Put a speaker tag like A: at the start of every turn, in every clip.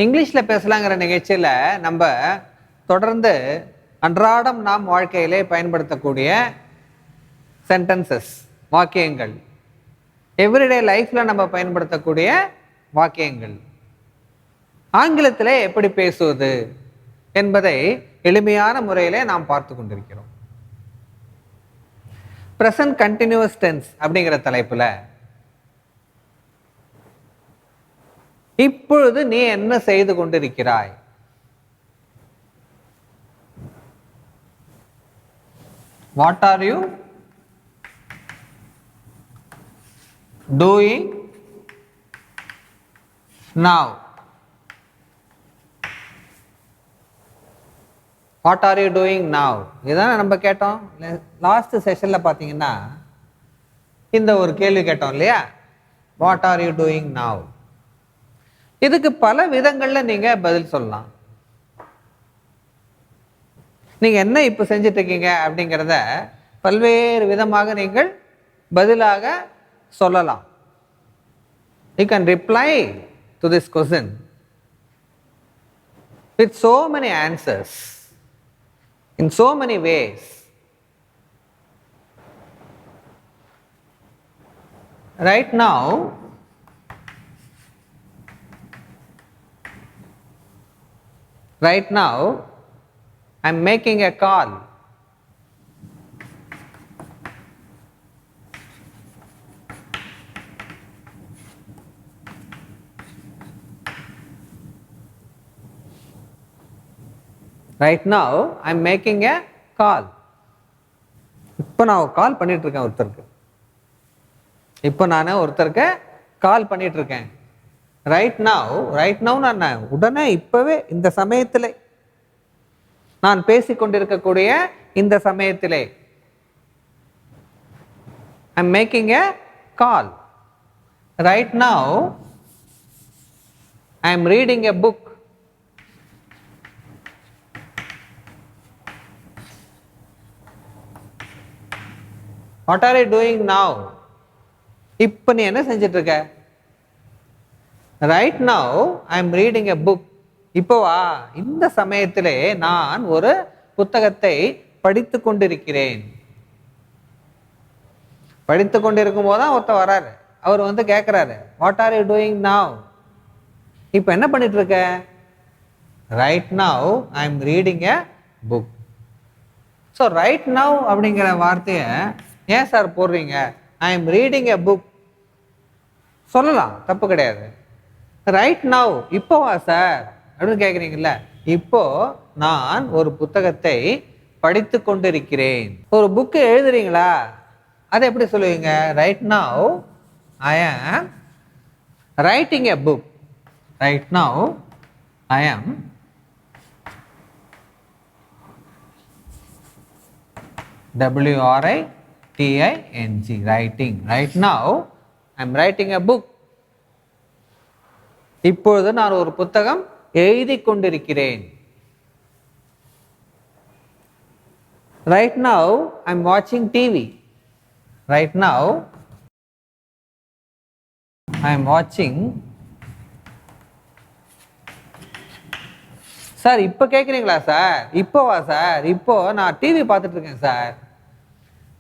A: இங்கிலீஷில் பேசலாங்கிற நிகழ்ச்சியில் நம்ம தொடர்ந்து அன்றாடம் நாம் வாழ்க்கையிலே பயன்படுத்தக்கூடிய சென்டென்சஸ், வாக்கியங்கள், எவ்ரிடே லைஃப்பில் நம்ம பயன்படுத்தக்கூடிய வாக்கியங்கள், ஆங்கிலத்தில் எப்படி பேசுவது என்பதை எளிமையான முறையிலே நாம் பார்த்து கொண்டிருக்கிறோம். ப்ரெசன்ட் கண்டினியூஸ் டென்ஸ் அப்படிங்கிற தலைப்பில் இப்பொழுது நீ என்ன செய்து கொண்டிருக்கிறாய்? What are you doing now? What are you doing now இதுதான் நம்ம கேட்டோம். லாஸ்ட் செஷனில் பார்த்தீங்கன்னா இந்த ஒரு கேள்வி கேட்டோம் இல்லையா, what are you doing now? இதுக்கு பல விதங்களில் நீங்கள் பதில் சொல்லலாம். நீங்கள் என்ன இப்போ செஞ்சுட்டு இருக்கீங்க அப்படிங்கிறத பல்வேறு விதமாக நீங்கள் பதிலாக சொல்லலாம். You can reply to this question with so many answers, in so many ways. Right now, I'm making a call. Right now, I'm making a call. இப்போ நான் கால் பண்ணிட்டு இருக்கேன் ஒருத்தருக்கு. இப்போ நான் ஒருத்தருக்கு கால் பண்ணிட்டு இருக்கேன். ரைட் நவ் நான் உடனே இப்பவே இந்த சமயத்திலே, நான் பேசிக்கொண்டிருக்கக்கூடிய இந்த சமயத்திலே, I'm making a call. Right now, I'm reading a book. What are you doing now? இப்போ நீ என்ன செஞ்சிட்டு இருக்க? Right now, I'm reading a book. இப்போவா, இந்த சமயத்திலே நான் ஒரு புத்தகத்தை படித்து கொண்டிருக்கிறேன். படித்து கொண்டிருக்கும் போதுதான் ஒருத்தர் வராரு. அவர் கேட்குறாரு, what are you doing now? இப்போ என்ன பண்ணிட்டு இருக்க? Right now I am reading a book. So right now அப்படிங்கிற வார்த்தையை ஏன் சார் போடுறீங்க? ஐ எம் ரீடிங் எ புக் சொல்லலாம், தப்பு கிடையாது. ரைட் நவ் இப்போவா சார் அப்படின்னு கேட்குறீங்கல்ல, இப்போ நான் ஒரு புத்தகத்தை படித்து கொண்டிருக்கிறேன். ஒரு புக்கு எழுதுறீங்களா, அதை எப்படி சொல்லுவீங்க? ரைட் நவ் ஐ ஆம் writing a book. Right now ஐ ஆம் WRITING writing. Right now I am writing a book. இப்பொழுது நான் ஒரு புத்தகம் எழுதி கொண்டிருக்கிறேன். Right now I am watching TV. Right now I am watching. Sir இப்போ கேட்குறீங்களா சார்? இப்போவா சார்? இப்போ நான் டிவி பார்த்துட்டு இருக்கேன் sir.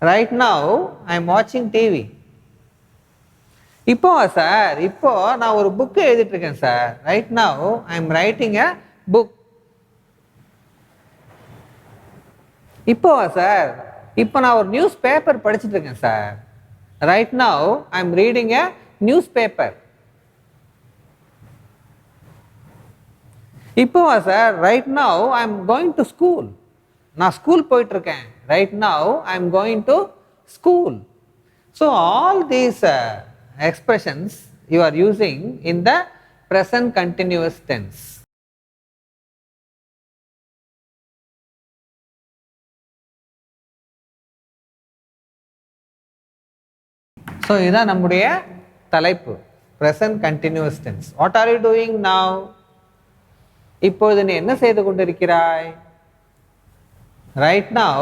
A: Right now I am வாட்சிங் டிவி. இப்போவா சார்? இப்போ நான் ஒரு புக்கு எழுதிட்டு இருக்கேன் sir. Right now I am writing a book. இப்போவா சார்? இப்போ நான் ஒரு நியூஸ் பேப்பர் படிச்சுட்டு இருக்கேன் sir. Right now I am reading a news paper. இப்போவா sir? Right now I am going to school. நான் ஸ்கூல் போயிட்டு இருக்கேன். Right now I am going to school. So all these expressions you are using in the present continuous tense. So இதான் நம்முடைய தலைப்பு, present continuous tense. What are you doing now? இப்பொழுது நீ என்ன செய்து கொண்டிருக்கிறாய்? Right now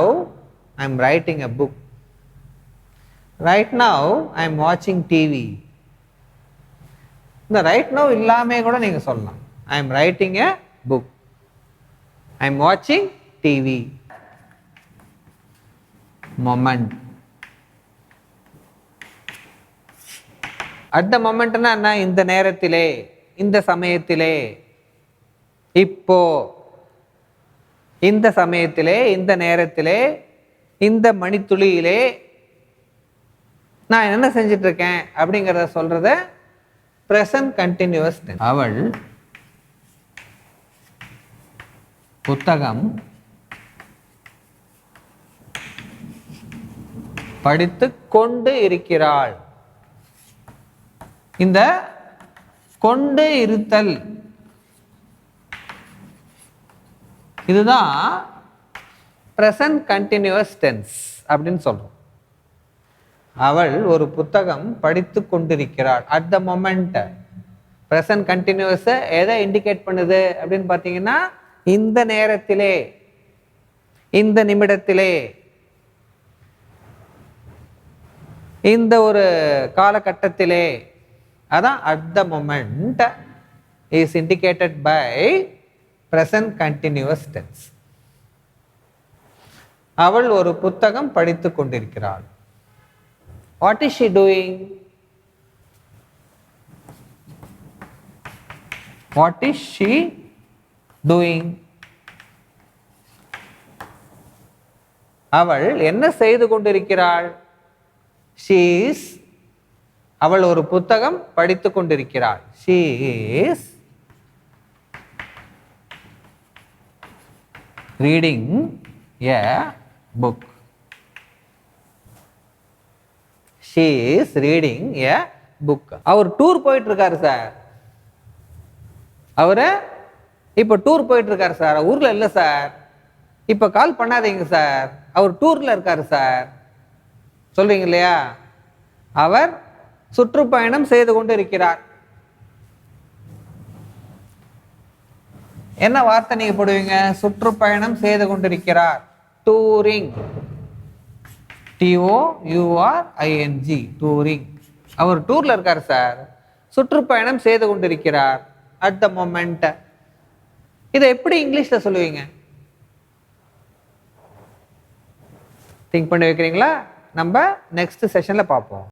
A: I am writing a book. Right now I am watching TV. இந்த right now இல்லாமே கூட நீங்கள் சொல்லலாம். ஐ am writing a book. I am வாட்சிங் டிவி. மொமெண்ட். அட் த மொமெண்ட்னா என்ன? இந்த நேரத்திலே, இந்த சமயத்திலே, இப்போ, இந்த சமயத்திலே, இந்த நேரத்திலே, இந்த மணித்துளியிலே நான் என்ன செஞ்சிட்டு இருக்கேன் அப்படிங்கிறத சொல்றத பிரசன்ட் கண்டினியூஸ் டென்ஸ். அவள் புத்தகம் படித்து கொண்டு இருக்கிறாள். இந்த கொண்டு இருத்தல் இதுதான் பிரசன்ட் கண்டினியூஸ் டென்ஸ் அப்படின்னு சொல்றோம். அவள் ஒரு புத்தகம் படித்து கொண்டிருக்கிறாள். At the moment. Present continuous எதை இண்டிகேட் பண்ணுது அப்படின்னு பார்த்தீங்கன்னா, இந்த நேரத்திலே, இந்த நிமிடத்திலே, இந்த ஒரு காலகட்டத்திலே. அதான் at the moment is indicated by present continuous tense. அவள் ஒரு புத்தகம் படித்து கொண்டிருக்கிறாள். What is she doing? What is she doing? அவள் என்ன செய்து கொண்டிருக்கிறாள்? She is, அவள் ஒரு புத்தகம் படித்து கொண்டிருக்கிறாள். She is reading a book. She is reading a book. அவர் டூர் போயிட்டு இருக்காரு சார். அவரு இப்ப டூர் போயிட்டு இருக்காரு சார். ஊர்ல இல்ல சார். இப்ப கால் பண்ணாதீங்க சார். அவர் டூர்ல இருக்காரு சார் சொல்றீங்க இல்லையா? அவர் சுற்றுப்பயணம் செய்து கொண்டு இருக்கிறார். என்ன வார்த்தை நீங்க போடுவீங்க? சுற்றுப்பயணம் செய்து கொண்டிருக்கிறார். டூரிங். TOURING. டூரிங். அவர் டூர்ல இருக்கார் சார். சுற்றுப்பயணம் செய்து கொண்டிருக்கிறார். At the moment. இதை எப்படி இங்கிலீஷ்ல சொல்லுவீங்க? திங்க் பண்ணி வைக்கிறீங்களா? நம்ம நெக்ஸ்ட் செஷன்ல பார்ப்போம்.